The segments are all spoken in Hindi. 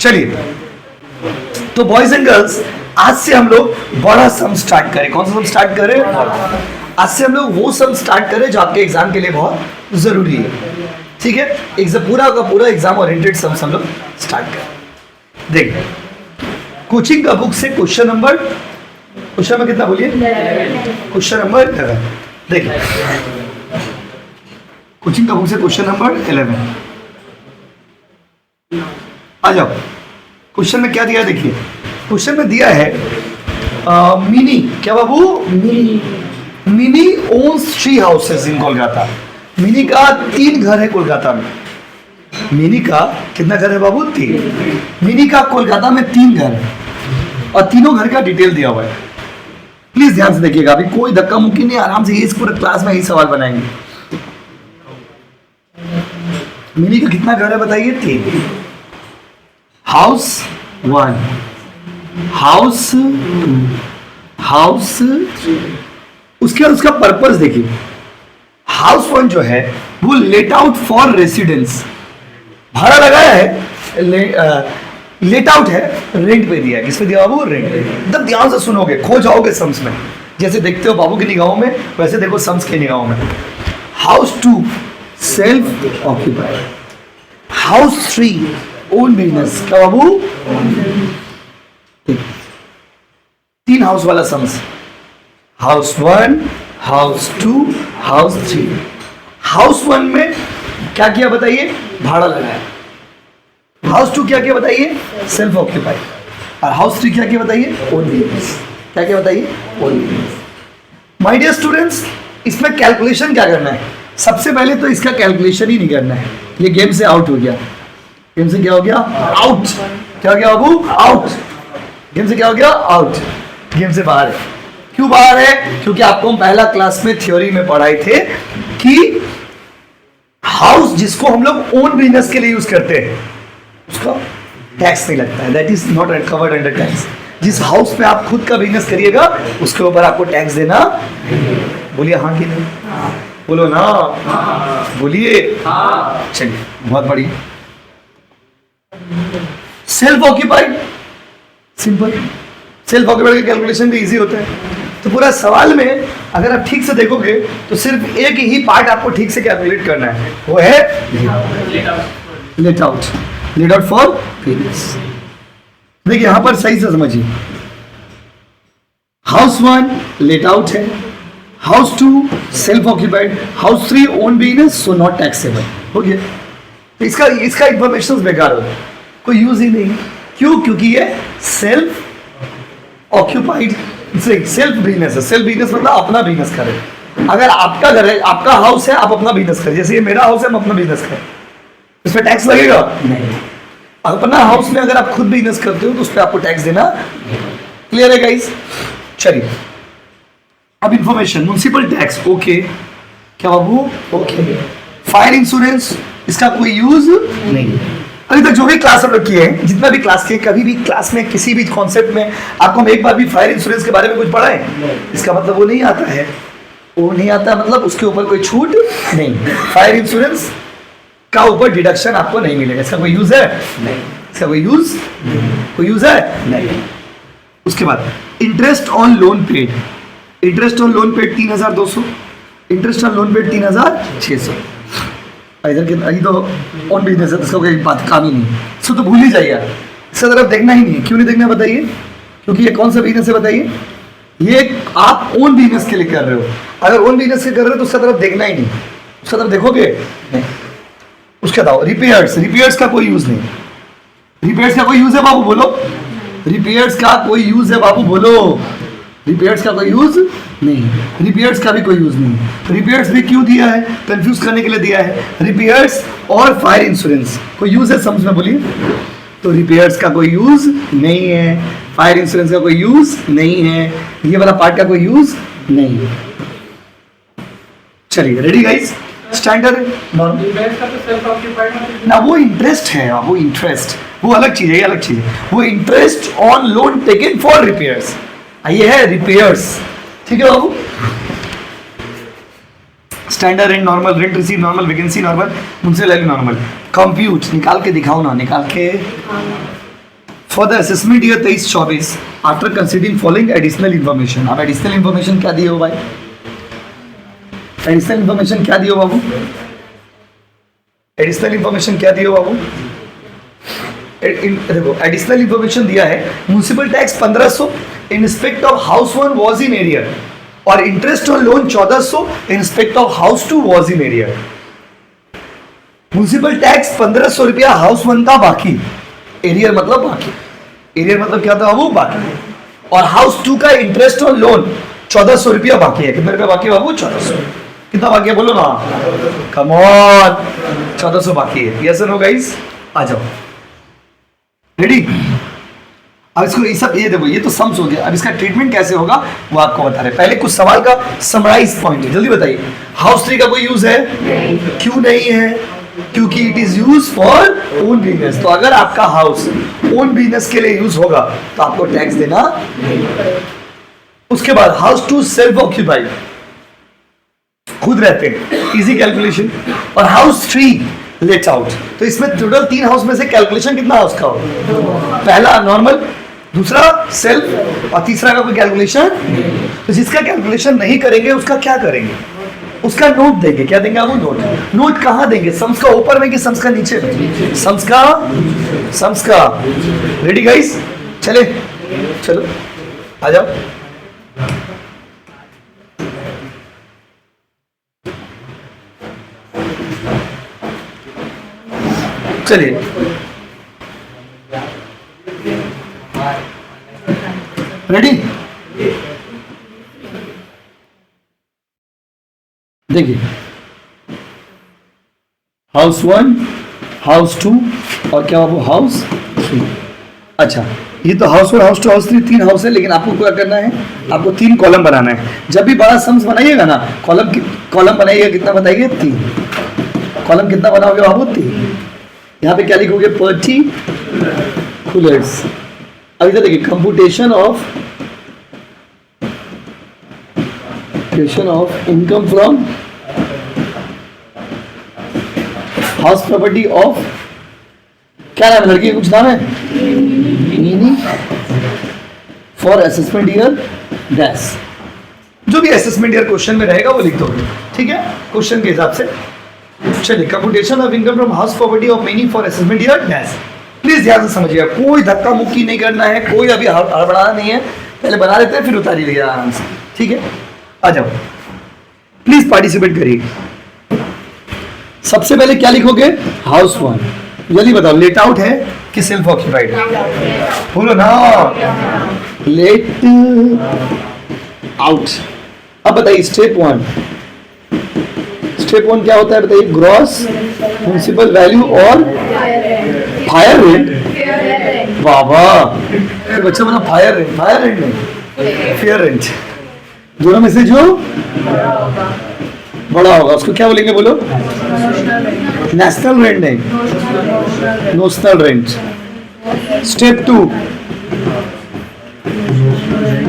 चलिए, तो बॉयज एंड गर्ल्स, आज से हम लोग बड़ा सम स्टार्ट करें। कौन सा सम स्टार्ट करें? आज से हम लोग वो सम स्टार्ट करें जो आपके एग्जाम के लिए बहुत जरूरी है। ठीक है, एग्जाम पूरा का पूरा एग्जाम ओरिएंटेड सम्स हम लोग स्टार्ट करें। देखिए, कोचिंग का बुक से क्वेश्चन नंबर कितना बोलिए? Question number 11। देखिए, कोचिंग का बुक से क्वेश्चन नंबर 11 आ जाओ। क्वेश्चन में क्या दिया? देखिए, क्वेश्चन में दिया है मिनी, क्या बाबू? Mini owns 3 houses in Kolkata. Mini का 3 घर है कोलकाता में। मिनी का कितना घर है बाबू? 3। मिनी का कोलकाता में 3 घर है और तीनों घर का डिटेल दिया हुआ है। प्लीज ध्यान से देखिएगा, अभी कोई धक्का मुक्की नहीं, आराम से इस पूरे क्लास में यही सवाल बनाएंगे। मिनी का कितना घर है बताइए? 3। House 1, house 2, house 3। उसके बाद उसका पर्पस देखिए। हाउस 1 जो है वो लेट आउट फॉर रेसिडेंस, भाड़ा लगाया है, लेट आउट है, रेंट पे दिया है। किस पे दिया बाबू? रेंट पे। एकदम ध्यान से सुनोगे, खो जाओगे सम्स में। जैसे देखते हो बाबू की निगाहों में, वैसे देखो सम्स की निगाहों में। House 2 self occupied, house 3 own business. क्या बाबू? 3 हाउस वाला sums. House 1, house 2, house 3। House 1 में क्या किया बताइए? भाड़ा लगाया। हाउस 2 क्या किया बताइए? Self occupied. और हाउस 3 क्या किया बताइए? Own business. क्या किया बताइए? Own business. My dear students, इसमें कैलकुलेशन क्या करना है? सबसे पहले तो इसका कैलकुलेशन ही नहीं करना है। ये गेम से आउट हो गया। गेम से क्या हो गया? आउट। क्या हो गया बाबू? आउट। गेम से क्या हो गया? आउट। गेम से बाहर है। क्यों बाहर है? क्योंकि आपको हम पहला क्लास में थ्योरी में पढ़ाए थे कि हाउस जिसको हम लोग ओन बिजनेस के लिए यूज करते हैं उसका टैक्स नहीं लगता है। That is not covered under tax. जिस हाउस में आप खुद का बिजनेस करिएगा उसके ऊपर आपको टैक्स देना। बोलिए हाँ कि नहीं? बोलो ना, बोलिए। चलिए, बहुत बढ़िया। Self occupied, simple. Self occupied का कैलकुलेशन भी इजी होता है। तो पूरा सवाल में अगर आप ठीक से देखोगे तो सिर्फ एक ही पार्ट आपको ठीक से कैलकुलेट करना है, वो है let out. Let out for business. देखिए यहां पर सही से समझिए। हाउस 1 लेट आउट है, house 2 self occupied, house 3 own business, so not taxable. हो गया। तो इसका इंफॉर्मेशन बेकार हो, कोई यूज ही नहीं। क्यों? क्योंकि ये सेल्फ ऑक्यूपाइड सेल्फ बिजनेस है। सेल्फ बिजनेस मतलब अपना बिजनेस करें। अगर आपका घर है, आपका हाउस है, आप अपना बिजनेस करें। जैसे ये मेरा हाउस है, हम अपना बिजनेस करें, इस पर टैक्स लगेगा? नहीं। अपना हाउस में अगर आप खुद बिजनेस करते हो तो उस पर आपको टैक्स देना। क्लियर है गाइस? चलिए, अब इंफॉर्मेशन। Municipal tax okay. क्या बाबू? ओके। फायर इंश्योरेंस, इसका कोई यूज नहीं। अभी तक जो भी क्लास हम लोग किए हैं, जितना भी क्लास किए, कभी भी क्लास में किसी भी कॉन्सेप्ट में आपको हम एक बार भी फायर इंश्योरेंस के बारे में कुछ पढ़ा है? इसका मतलब वो नहीं आता है। वो नहीं आता मतलब उसके ऊपर कोई छूट नहीं। फायर इंश्योरेंस का ऊपर डिडक्शन आपको नहीं मिलेगा। इसका कोई यूज है? नहीं। इसका कोई यूज है? नहीं। उसके बाद interest on loan paid. Interest on loan paid 3200, interest on loan paid 3600। इधर के अभी तो ऑन बिजनेस है तो इसका कोई बात काम ही नहीं। इसको तो भूल ही जाइए, इसका तरफ देखना ही नहीं है। क्यों नहीं देखना बताइए? क्योंकि ये कौन सा बिजनेस है बताइए? ये आप ओन बिजनेस के लिए कर रहे हो। अगर ओन बिजनेस के कर रहे हो तो उसका तरफ देखना ही नहीं। उसका तरफ देखोगे नहीं। उसका बताओ रिपेयर्स। रिपेयर्स का कोई यूज नहीं। रिपेयर्स का कोई यूज है बाबू? बोलो। रिपेयर्स का कोई यूज है बाबू? बोलो। रिपेयर्स का कोई यूज नहीं। रिपेयर्स का भी कोई यूज नहीं। रिपेयर्स भी क्यों दिया है? कंफ्यूज करने के लिए दिया है। रिपेयर्स और फायर इंश्योरेंस कोई यूज है समझ में? बोलिए। तो रिपेयर्स का कोई यूज नहीं है, फायर इंश्योरेंस का कोई यूज नहीं है, ये वाला पार्ट का कोई यूज नहीं है। चलिए रेडी गाइस? स्टैंडर्ड ना, वो इंटरेस्ट है, वो इंटरेस्ट, वो अलग चीज है, ये अलग चीज है। वो interest on loan taken for repairs, ये है रिपेयर्स। ठीक है बाबू? Standard and normal, rent receive normal, vacancy normal, मुझसे लैली नॉर्मल। कंप्यूट निकाल के दिखाओ ना, निकाल के for the assessment year 23-24 after considering following additional information. अब एडिशनल इन्फॉर्मेशन क्या दिए हो भाई? एडिशनल इन्फॉर्मेशन क्या दिए हो बाबू? एडिशनल इन्फॉर्मेशन क्या दिए हो बाबू? देखो एडिशनल इन्फॉर्मेशन दिया है municipal tax 1500 in respect of house 1 was in arrear और interest on loan 1400 in respect of house 2 was in arrear. Municipal tax 1500 रुपया हाउस 1 का बाकी, एरियर मतलब बाकी, एरियर मतलब क्या था बाबू? बाकी। और हाउस 2 का इंटरेस्ट ऑन लोन 1400 रुपया बाकी है। कितने रुपया बाकी है बाबू? 1400। कितना बाकी है बोलो ना? कम ऑन, 1400 बाकी है। यस और नो गाइस? आ जाओ, रेडी? अब इसको ये सब ये देखो, ये तो सम्स हो गया। अब इसका ट्रीटमेंट कैसे होगा वो आपको बता रहे। पहले कुछ सवाल का समराइज पॉइंट है, जल्दी बताइए। हाउस 3 का कोई यूज है? क्यों नहीं है? क्योंकि it is use for own business. तो अगर आपका हाउस ओन बिजनेस के लिए यूज होगा तो आपको टैक्स देना नहीं पड़ेगा। उसके बाद हाउस 2 सेल्फ ऑक्यूपाइड, खुद रहते हैं, इजी कैलकुलेशन। और हाउस 3 लेट आउट। तो इसमें टोटल 3 हाउस में से कैलकुलेशन कितना हाउस का होगा? पहला नॉर्मल, दूसरा सेल्फ और तीसरा का कोई कैलकुलेशन। तो जिसका कैलकुलेशन नहीं करेंगे उसका क्या करेंगे? उसका नोट देंगे। क्या देंगे आपको? नोट। नोट कहाँ देंगे? सम्स का ऊपर में कि सम्स का नीचे में? सम्स का, सम्स का। Ready guys? चले चलो आ जाओ। चलिए रेडी? देखिए हाउस 1, हाउस 2 और क्या बाबू? हाउस 3। अच्छा, ये तो हाउस 1, हाउस 2, हाउस 3 तीन हाउस है, लेकिन आपको क्या करना है? आपको 3 कॉलम बनाना है। जब भी बड़ा सम्स बनाइएगा ना, कॉलम बनाइएगा। कितना बताइए? 3 कॉलम। कितना बनाओगे बाबू? 3। यहाँ पे क्या लिखोगे? पर्टिकुलर्स। अब इधर देखिए, computation of income from house property of, क्या नाम है लड़की? कुछ नाम है? For assessment year dash. जो भी असेसमेंट ईयर क्वेश्चन में रहेगा वो लिख दोगे, ठीक है, क्वेश्चन के हिसाब से। चलिए, computation of income from house property of meaning for assessment year dash. Please ध्यान से समझिएगा, कोई धक्का मुक्की नहीं करना है, कोई अभी हड़बड़ाना नहीं है। पहले बना लेते हैं फिर उतारी लिया आराम से, ठीक है? आ जाओ, प्लीज पार्टिसिपेट करिए। सबसे पहले क्या लिखोगे? हाउस 1। जल्दी बताओ, लेट आउट है कि सेल्फ ऑक्यूपाइड? बोलो ना, लेट आउट। अब बताइए स्टेप 1। स्टेप 1 क्या होता है बताइए? ग्रॉस म्युनिसिपल वैल्यू और फायर रेंट। बाबा, बच्चा बना फायर रेंट। फायर रेंट नहीं, फेयर रेंट। दोनों में से जो बड़ा होगा उसको क्या बोलेंगे? बोलो। नेशनल रेंट नहीं, notional rent. Step 2,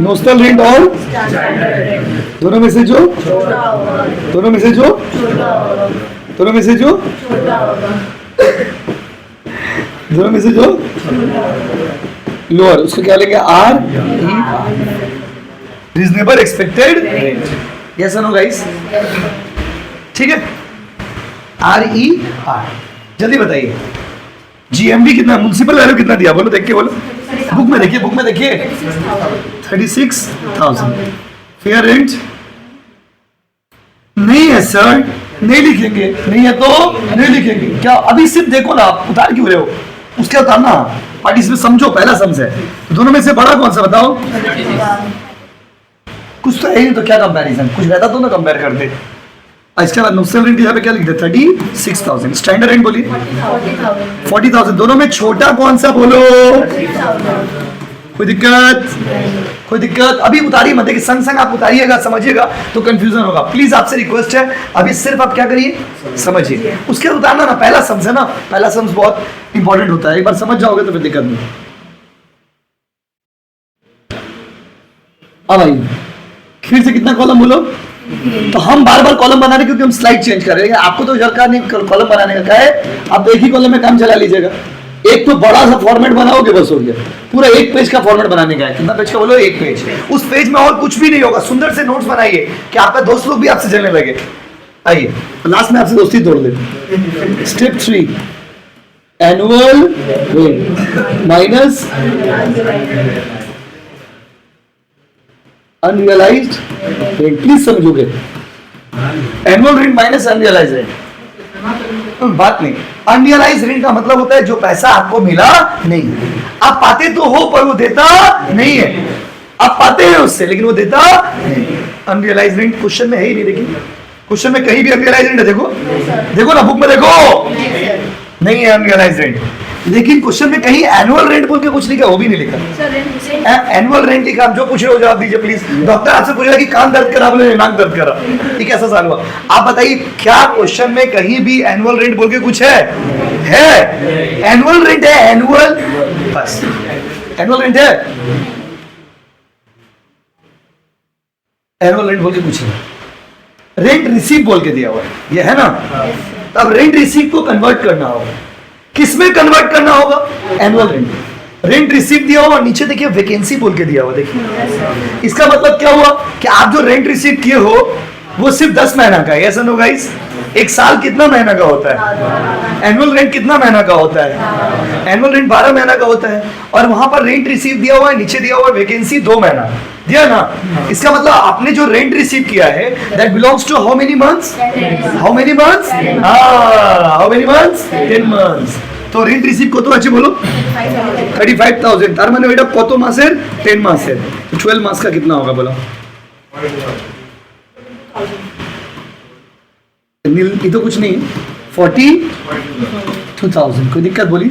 notional rent और दोनों में से जो दोनों में से जो दोनों में से जो दोनों में से जो लोअर, उसको क्या बोलेंगे? R E, reasonable expected rent. Yes no guys? ठीक है, आर ई आर। जल्दी बताइए, जीएमबी कितना, म्युनिसिपल वैल्यू कितना दिया? बोलो, देख के बोलो। बुक में देखिए, बुक में देखिए, 36,000। फेयर रेंट नहीं है सर, नहीं लिखेंगे। नहीं है तो नहीं लिखेंगे। क्या अभी सिर्फ देखो ना, आप उतार क्यों रहे हो? उसके उतारना, पार्टिसिपेट समझो, पहला सम्स है। दोनों में से बड़ा कौन सा बताओ? कुछ तो है ही, तो क्या कंपैरिजन? कुछ रहता तो ना कंपेयर करते। इसके बाद नोशनल रेंट यहाँ पे क्या लिखते? 36,000। स्टैंडर्ड रेंट बोलिए 40,000। दोनों में छोटा कौन सा बोलो? कोई दिक्कत? कोई दिक्कत? अभी उतारिए मत, देखिए संग संग आप उतारिएगा, समझिएगा तो कंफ्यूजन होगा। प्लीज आपसे रिक्वेस्ट है, अभी सिर्फ आप क्या करिए? समझिए। उसके बाद उतारना ना, पहला सम्स है ना, पहला सम्स बहुत इंपॉर्टेंट होता है। एक बार समझ जाओगे तो फिर दिक्कत नहीं। अब भाई फिर से कितना कॉलम बोलो? तो हम बार बार कॉलम बना रहे क्योंकि हम स्लाइड चेंज कर रहे हैं। आपको तो दरकार नहीं कॉलम बनाने का, क्या है? आप एक ही कॉलम में काम चला लीजिएगा। एक तो बड़ा सा फॉर्मेट बनाओगे बस हो गया, पूरा एक पेज का फॉर्मेट बनाने का है। कितना पेज का बोलो? एक पेज। उस पेज में और कुछ भी नहीं होगा, सुंदर से नोट्स बनाइए कि आपका दोस्त लोग भी आपसे जलने लगे। आइए लास्ट में आपसे दोस्ती तोड़ लेते। Step 3, annual rent minus unrealised rent. Please समझोगे, annual rent minus unrealised rent, बात नहीं। अनरियलाइज्ड रेंट का मतलब होता है जो पैसा आपको मिला नहीं, आप पाते तो हो पर वो देता नहीं है, आप पाते हैं उससे लेकिन वो देता नहीं। अनरियलाइज्ड रेंट क्वेश्चन में है ही नहीं, देखिए क्वेश्चन में कहीं भी अनरियलाइज्ड रेंट है? देखो देखो ना बुक में, देखो नहीं है अनरियलाइज्ड रेंट। लेकिन क्वेश्चन में कहीं एनुअल रेंट बोल के कुछ लिखा, वो भी नहीं लिखा। एनुअल रेंट लिखा, आप जो पूछ रहे हो जवाब दीजिए प्लीज। डॉक्टर आपसे पूछ रहा है कि कान दर्द करा, बोले नाक दर्द करा, ये कैसा सवाल हुआ? आप बताइए क्या क्वेश्चन में कहीं भी एनुअल रेंट बोल के कुछ है? एनुअल रेंट है, एनुअल, बस एनुअल रेंट है। एनुअल रेंट बोल के कुछ नहीं, रेंट रिसीव बोल के दिया हुआ है, ये है ना। अब रेंट रिसीव को कन्वर्ट करना होगा, किसमें कन्वर्ट करना होगा? Annual rent. रेंट रिसीव दिया हुआ, नीचे देखिए वैकेंसी बोल के दिया हुआ, देखिए इसका मतलब क्या हुआ कि आप जो रेंट रिसीव किए हो वो सिर्फ 10 महीना का है। ऐसा नो गाइस, एक साल कितना महीना का होता है? एनुअल रेंट कितना महीना का होता है? एनुअल रेंट 12 महीना का होता है। और वहां पर रेंट रिसीव दिया हुआ है, नीचे दिया हुआ है वैकेंसी 2 महीना दिया ना। इसका मतलब आपने जो रेंट रिसीव किया है that belongs to how many months? How many months? How many months? 10 months. तो रेंट रिसीव কত আছে বলো? 35,000। তার মানে ওইটা কত মাসের? 10 মাসের। तो 12 মাস का कितना होगा बोलो? ये तो कुछ नहीं, 42,000। कोई दिक्कत बोली?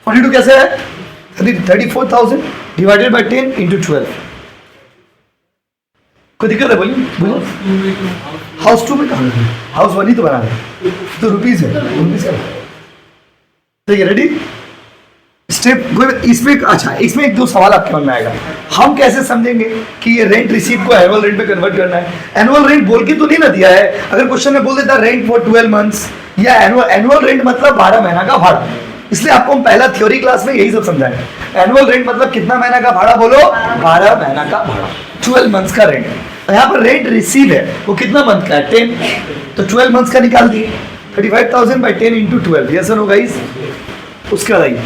42 कैसे है? 34,000 डिवाइडेड बाय 10 इंटू 12। कोई दिक्कत है? बोलिए बोलो। हाउस 2 में कहा, हाउस 1 ही तो बना रहे, तो रुपीज है, रुपीज का। ठीक है, रेडी? स्टेप इसमें, अच्छा इसमें एक दो सवाल आपके मन में आएगा, हम कैसे समझेंगे कि ये रेंट रिसीव को एनुअल रेंट में कन्वर्ट करना है? एनुअल रेंट बोल के तो नहीं ना दिया है। अगर क्वेश्चन में बोल देता रेंट फॉर 12 मंथ्स या एनुअल रेंट मतलब 12 महीना का भाड़ा, इसलिए आपको हम पहला थ्योरी क्लास में यही सब समझाएंगे। एनुअल रेंट मतलब कितना महीना का भाड़ा बोलो? 12 महीना का भाड़ा, 12 मंथ्स का रेंट। यहाँ पर रेंट रिसीव है वो कितना मंथ का है? 10, तो 12 मंथ्स का निकाल दिए, 35,000 by 10 into 12। Yes no guys? उसके बाद आइए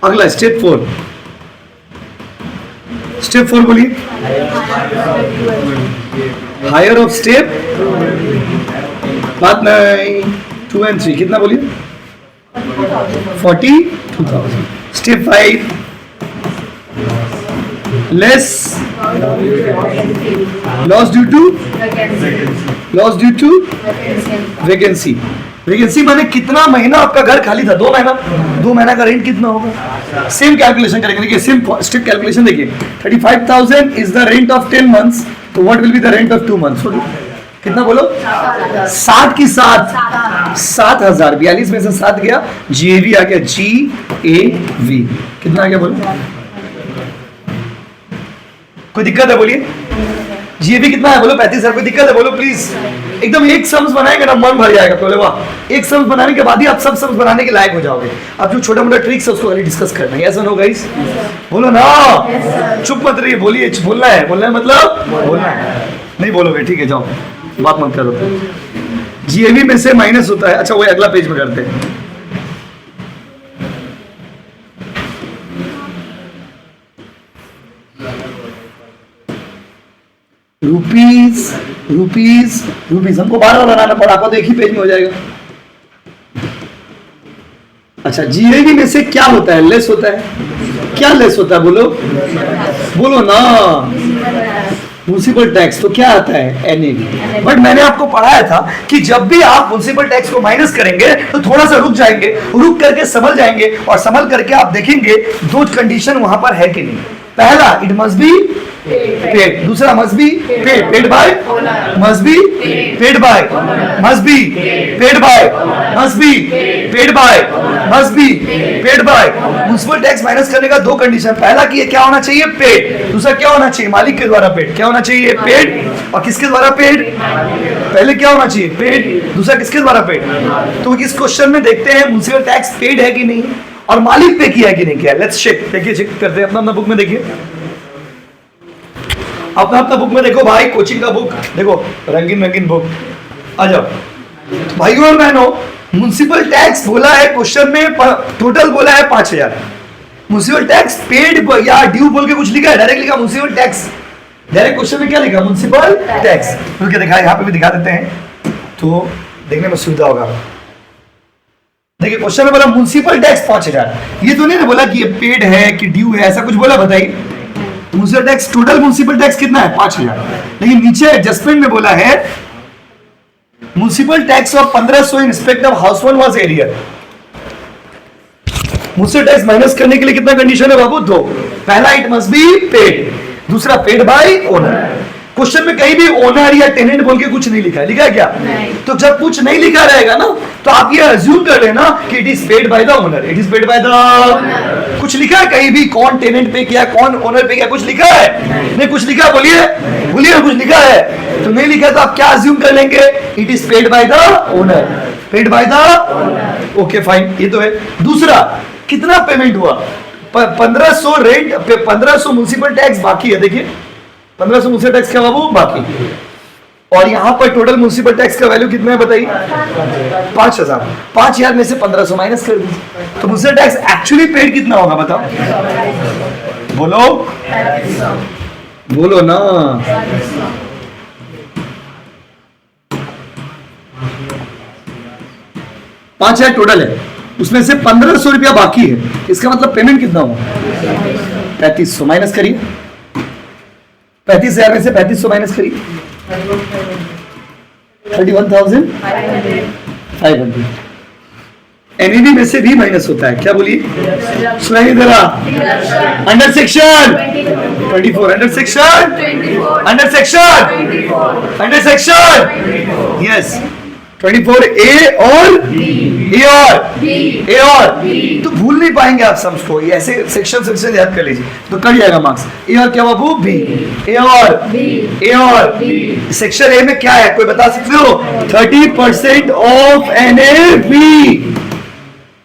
अगला स्टेप 4। स्टेप 4 बोलिए। हायर ऑफ स्टेप, बात नहीं, 2 and 3 कितना बोलिए? 42,000। Step 5, less loss due to vacancy. Vacancy माने कितना महीना आपका घर खाली था? 2 महीना। 2 महीना का रेंट कितना होगा? सेम कैलकुलेशन करेंगे, देखिए सेम स्टेप कैलकुलेशन देखिए। 35,000 is the rent of 10 months, तो what will be the rent of 2 months? कितना बोलो? 60 की 7,000। 42 में से 7 गया, GAV आ गया, GAV कितना आ गया बोलो? कोई दिक्कत है बोलिए? GAV कितना है बोलो? 35,000। कोई दिक्कत है बोलो प्लीज? एकदम एक सम्स बनाएंगे ना मन भर जाएगा। बोले वाह, एक सम्स बनाने के बाद ही आप सब सम्स बनाने के लायक हो जाओगे। अब जो छोटा मोटा ट्रिक्स है उसको खाली डिस्कस करना है। ऐसा नो गाइस? बोलो ना, चुप मत रहिए, बोलिए। बोलना है मतलब बोलना है, नहीं बोलोगे ठीक है, जाओ बात मत करो। GAV में से माइनस होता है। अच्छा वो अगला पेज में करते हैं। रुपीज हमको बार बार बनाना पड़ा, आपको तो एक ही पेज में हो जाएगा। अच्छा GAV में से क्या होता है? लेस होता है। क्या लेस होता है बोलो ना? Municipal tax. तो क्या आता है? NAV। बट मैंने आपको पढ़ाया था कि जब भी आप म्युनिसिपल टैक्स को माइनस करेंगे तो थोड़ा सा रुक जाएंगे, रुक करके संभल जाएंगे, और संभल करके आप देखेंगे दो कंडीशन वहां पर है कि नहीं। पहला, इट मस्ट बी पेड, दूसरा must be paid, paid by, must be paid by, must be paid by, must be paid by, must be paid by. Municipal tax minus करने का दो कंडीशन, पहला कि ये क्या होना चाहिए, पेड, दूसरा क्या होना चाहिए, मालिक के द्वारा पेड। क्या होना चाहिए, पेड, और किसके द्वारा पेड, पहले क्या होना चाहिए, पेड, दूसरा किसके द्वारा पेड। तो इस क्वेश्चन में देखते हैं म्युनिसिपल टैक्स पेड है कि नहीं और मालिक पे किया है कि नहीं किया। लेट्स चेक, देखिए चेक करते हैं, अपना बुक में देखिए, अपना बुक में देखो भाई, कोचिंग का बुक देखो, रंगीन रंगीन बुक, आ जाओ भाइयों और बहनों। म्युनिसिपल टैक्स बोला है क्वेश्चन में, टोटल बोला है 5000। म्युनिसिपल टैक्स पेड या ड्यू बोल के कुछ लिखा है, डायरेक्ट लिखा म्युनिसिपल टैक्स, डायरेक्ट क्वेश्चन में क्या लिखा, म्युनिसिपल टैक्स। खुल के दिखा, यहाँ पे भी दिखा देते हैं तो देखने में सुविधा होगा। देखिए क्वेश्चन में बोला म्युनिसिपल टैक्स 5000, ये तो नहीं बोला कि ये पेड है कि ड्यू है, ऐसा कुछ बोला, बताइए। Municipal tax, total municipal tax कितना है, 5000, लेकिन नीचे एडजस्टमेंट में बोला है municipal tax of 1500 in respect of house one was arrear. Municipal tax minus करने के लिए कितना कंडीशन है बाबू, दो, पहला इट मस्ट बी पेड, दूसरा पेड बाय ओनर। क्वेश्चन में कहीं भी ओनर या टेनेंट बोल के कुछ नहीं लिखा है, लिखा है क्या, नहीं। तो जब कुछ नहीं लिखा रहेगा ना तो आप ये अज्यूम कर लेना कि it is paid by the owner, it is paid by the, कुछ लिखा है कहीं भी, कौन टेनेंट पे किया, कौन ओनर पे किया, कुछ लिखा है, नहीं कुछ लिखा, बोलिए बोलिए, कुछ लिखा है तो नहीं लिखा तो आप क्या अज्यूम कर लेंगे, it is paid by the owner, paid by the, okay fine, ये तो है। दूसरा कितना पेमेंट हुआ, 1500 रेंट, 1500 म्युनिसिपल टैक्स बाकी है, देखिए 1500 म्युनिसिपल टैक्स क्या बाबू बाकी, और यहाँ पर टोटल म्युनिसिपल टैक्स का वैल्यू कितना है बताइए, 5000। 5000 में से 1500 माइनस कर दीजिए, तो म्युनिसिपल टैक्स एक्चुअली पेड कितना होगा बताओ, बोलो बोलो ना, 5000 टोटल है, उसमें से 1500 रुपया बाकी है, इसका मतलब पेमेंट कितना होगा, 3500 माइनस करिए, 35,000 में से 3500 माइनस करिए, 31,500। एनईडी में से भी माइनस होता है, क्या बोलिए, सुनाई दे रहा, under section 24, under section 24, under section 24, under section yes 24 ए और बी और तो भूल नहीं पाएंगे आप सम्स को, ऐसे सेक्शन याद कर लीजिए तो कट जाएगा मार्क्स। ए और क्या बाबू, बी, ए और बी। सेक्शन ए में क्या है कोई बता सकते हो, 30% ऑफ NAV,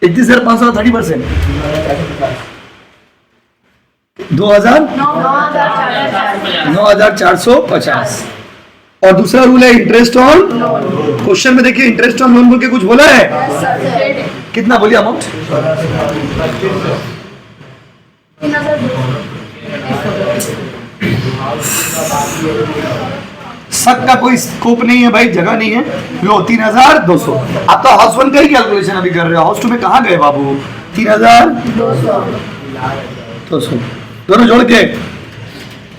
31,500 30%, 9,450। और दूसरा रूल है इंटरेस्ट ऑन, क्वेश्चन में देखिए इंटरेस्ट ऑन लोन बोल के कुछ बोला है, कितना बोलिए अमाउंट, शक का कोई स्कोप नहीं है भाई, जगह नहीं है, लो 3,200। आप तो हाउस वन का ही कैलकुलेशन अभी कर रहे हो, हाउस टू में कहाँ गए बाबू, 3,200 दोनों जोड़ के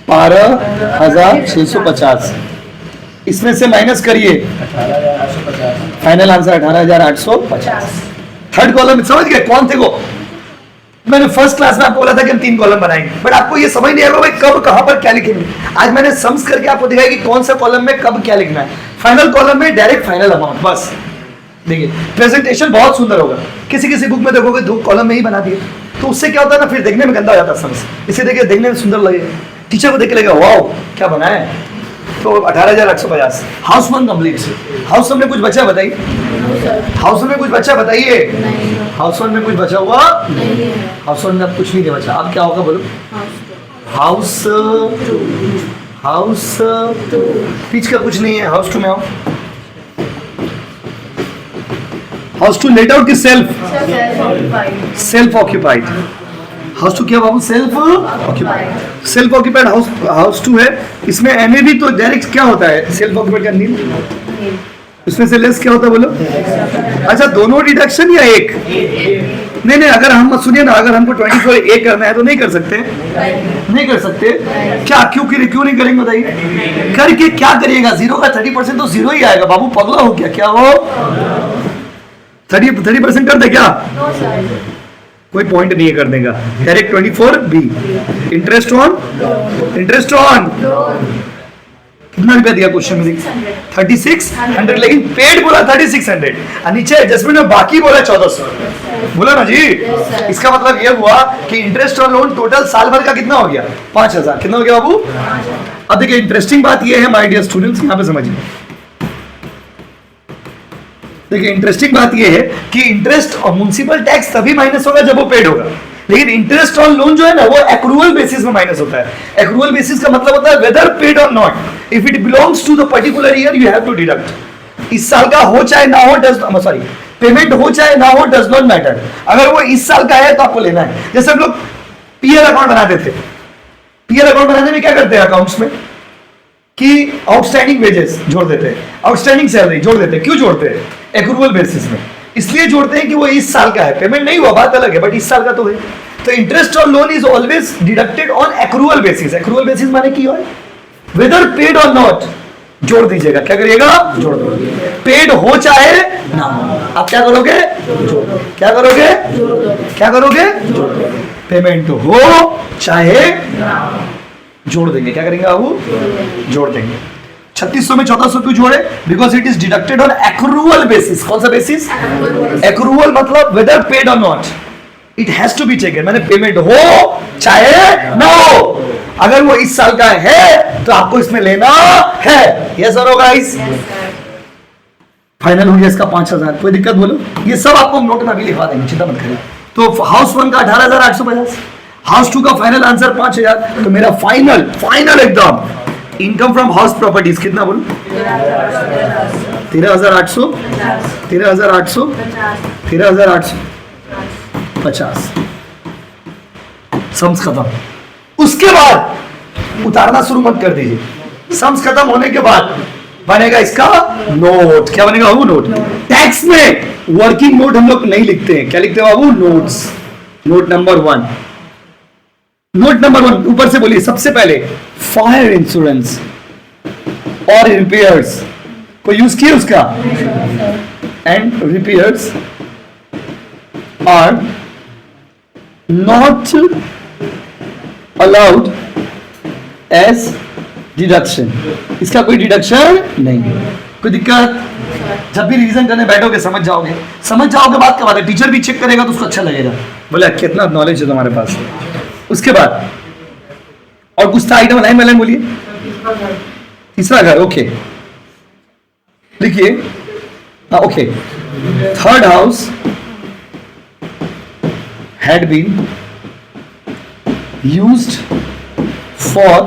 12,650, इसमें से माइनस करिए, फाइनल आंसर 18,850। थर्ड कॉलम समझ गए कौन थे वो, मैंने फर्स्ट क्लास में आपको बोला था कि हम 3 कॉलम बनाएंगे, बट आपको ये समझ नहीं आएगा भाई कब कहां पर क्या लिखेंगे। आज मैंने सम्स करके आपको दिखाया कि कौन सा कॉलम में कब क्या लिखना है। फाइनल कॉलम में डायरेक्ट फाइनल अमाउंट, बस देखिए प्रेजेंटेशन बहुत सुंदर होगा, किसी किसी बुक में देखोगे 2 कॉलम में ही बना दिए, तो उससे क्या होता है ना, फिर देखने में गंदा हो जाता है सम्स, इसे देखिए देखने में सुंदर लगे, टीचर को देख के लगेगा वाओ क्या बनाया है। तो 18,850 house one complete. House one में कुछ बचा बताइए, हाउस वन में कुछ बचा बताइए, हाउस वन में कुछ बचा हुआ, हाउस वन में अब कुछ नहीं बचा, अब क्या होगा बोलो, हाउस बीच का कुछ नहीं है, हाउस टू में आओ, हाउस टू लेट आउट की सेल्फ ऑक्यूपाइड, हाउस टू क्या बाबू, सेल्फ ऑक्यूपाइड हाउस टू है। इसमें NAV तो डायरेक्ट क्या होता है, सेल्फ ऑक्यूपाइड का नील, उसमें से लेस क्या होता है बोलो, अच्छा दोनों डिडक्शन या एक, नहीं अगर हम सुनिए ना, अगर हमको 24 A करना है तो नहीं कर सकते, क्या क्यों नहीं करेंगे बताइए, करके क्या करिएगा, 0 का 30% तो 0 ही आएगा बाबू, पगला हो क्या, क्या वो 30% कर दे क्या, कोई पॉइंट नहीं है करने का, डायरेक्ट 24B। इंटरेस्ट ऑन कितना रुपया दिया क्वेश्चन में? 3600, लेकिन पेड बोला 3600 और नीचे एडजस्टमेंट में बाकी बोला 1400। बोला ना जी। इसका मतलब ये हुआ कि इंटरेस्ट ऑन लोन टोटल साल भर का कितना हो गया? 5000। कितना हो गया बाबू? अब देखिए इंटरेस्टिंग बात ये है माय डियर स्टूडेंट्स, यहाँ पे समझिए। देखिए इंटरेस्टिंग बात ये है कि इंटरेस्ट और म्युनिसिपल टैक्स तभी माइनस होगा जब वो पेड होगा, लेकिन इंटरेस्ट ऑन लोन जो है ना वो एक्रूअल बेसिस में माइनस होता है। एक्रूअल बेसिस का मतलब होता है वेदर पेड और not, if it belongs to the particular year you have to deduct. इस साल का हो चाहे ना हो, सॉरी पेमेंट हो चाहे ना हो, डज नॉट मैटर। अगर वो इस साल का है तो आपको लेना है। जैसे हम लोग पीएल अकाउंट बनाते थे, पीएल अकाउंट बनाने में क्या करते हैं अकाउंट्स में कि आउटस्टैंडिंग वेजेस जोड़ देते हैं, आउटस्टैंडिंग सैलरी जोड़ देते हैं। क्यों जोड़ते हैं? एक्रूअल बेसिस में इसलिए जोड़ते हैं कि वो इस साल का है, पेमेंट नहीं हुआ बात अलग है, बट इस साल का तो है। तो interest on loan is always deducted on accrual basis. Accrual basis माने की है वेदर पेड और नॉट, जोड़ दीजिएगा। क्या करिएगा? जोड़ दो। पेड हो चाहे ना हो, आप क्या करोगे? क्या करोगे? क्या करोगे? पेमेंट हो चाहे जोड़ देंगे। क्या करेंगे बाबू? जोड़ देंगे। 3600 में 1400 क्यों जोड़े? Because it is deducted on accrual basis. कौन सा बेसिस? एक्रूअल मतलब वेदर पेड और not, it has to be taken. मैंने पेमेंट हो चाहे ना हो, अगर वो इस साल का है तो आपको इसमें लेना है। यस और नो गाइस? फाइनल हो गया इसका 5000। कोई दिक्कत बोलो? ये सब आपको नोट में अभी लिखवा देंगे, चिंता मत करिए। तो हाउस 1 का 18850, हाउस 2 का फाइनल आंसर 5000। तो मेरा फाइनल एकदम इनकम फ्रॉम हाउस प्रॉपर्टीज कितना बोलो? 13800, 13800, 13850। सम्स खत्म। उसके बाद उतारना शुरू मत कर दीजिए। सम्स खत्म होने के बाद बनेगा इसका नोट। क्या बनेगा बाबू? नोट। टैक्स में वर्किंग नोट हम लोग नहीं लिखते हैं, क्या लिखते हैं बाबू? Notes. Note number 1, note number 1 ऊपर से बोलिए सबसे पहले, फायर इंश्योरेंस और रिपेयर्स को यूज किए उसका, and repairs are not allowed as deduction. इसका कोई डिडक्शन नहीं। कोई दिक्कत? जब भी रिवीजन करने बैठोगे समझ जाओगे बात का बात है। टीचर भी चेक करेगा तो उसको अच्छा लगेगा, बोले कितना नॉलेज है तुम्हारे पास। उसके बाद और कुछ था आइटम? लाइन वाले बोलिए। तीसरा घर, ओके लिखिए। Okay, third house had been used for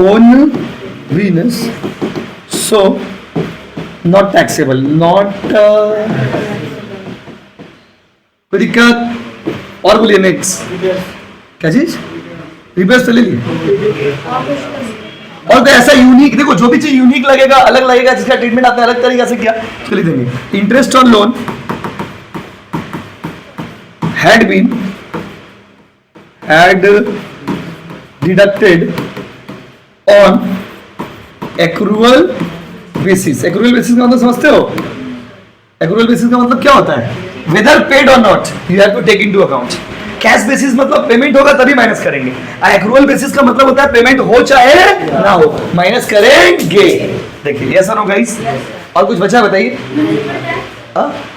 own business, so not taxable. Not कोई दिक्कत? और बोलिए नेक्स्ट। क्या चीज? रिवर्स तो ले लिए। और कोई ऐसा यूनिक, देखो जो भी चीज यूनिक लगेगा, अलग लगेगा, जिसका ट्रीटमेंट आपने अलग तरीके से किया, उसको लिख देंगे। Interest on loan had deducted on accrual basis। accrual basis का मतलब समझते हो? accrual basis का मतलब क्या होता है? whether paid or not you have to take into account। Cash basis मतलब पेमेंट होगा तभी माइनस करेंगे, और एक्रूअल बेसिस का मतलब होता है पेमेंट हो चाहे ना हो माइनस करेंगे। देखिए ऐसा ना गाइस। और कुछ बचा बताइए?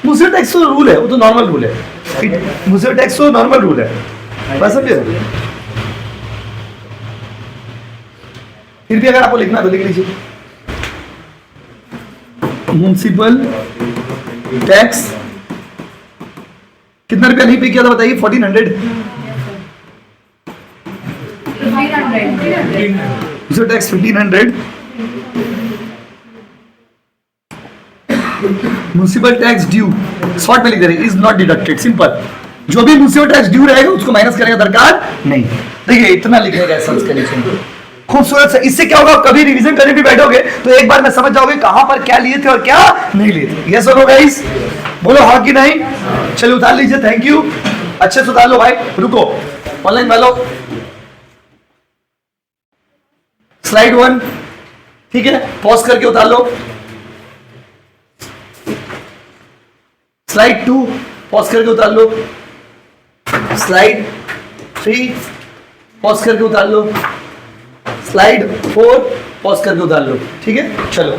मुझे टैक्स तो रूल है, वो तो नॉर्मल रूल है। मुझे टैक्स तो नॉर्मल रूल है, बस समझे? फिर भी अगर आपको लिखना तो लिख लीजिए। म्युनिसिपल टैक्स कितना रुपया नहीं पे किया था बताइए? 1400। Municipal tax 1500। Municipal tax due short में लिख दे रहे, इज नॉट डिडक्टेड। सिंपल, जो भी म्युनिसिपल टैक्स ड्यू रहेगा उसको माइनस करने का दरकार नहीं। देखिए इतना लिखने का एसेंस कंडीशन खूबसूरत से। इससे क्या होगा, कभी रिवीजन करने भी बैठोगे तो एक बार में समझ जाओगे कहां पर क्या लिए थे और क्या नहीं लिए थे। यस और नो गाइस? बोलो हाँ कि नहीं? चलिए उतार लीजिए। Thank you. अच्छे से उतार लो भाई। रुको ऑनलाइन वालों, स्लाइड 1 ठीक है, पॉज करके उतार लो। स्लाइड 2 पॉज करके उतार लो। स्लाइड 3 पॉज करके उतार लो, स्लाइड 4 पॉज करके उतार लो, ठीक है। चलो